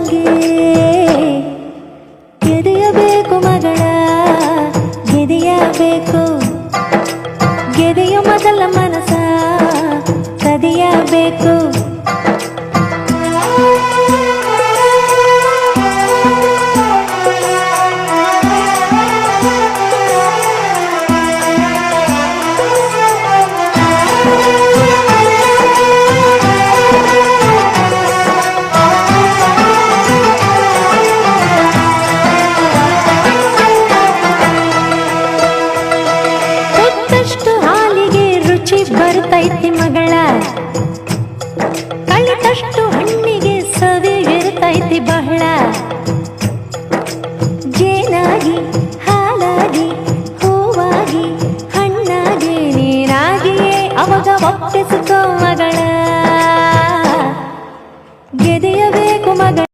ತಂಗಿ ಗೆದೆಯಬೇಕು ಮಗಳ ಗೆದೆಯಬೇಕು ಗೆದೆಯ ಮೊದಲ ಮನಸ ಕದಿಯಬೇಕು ಬರ್ತೈತಿ ಮಗಳ ಕಳಿತಷ್ಟು ಹಣ್ಣಿಗೆ ಸವಿ ಇರ್ತೈತಿ ಬಹಳ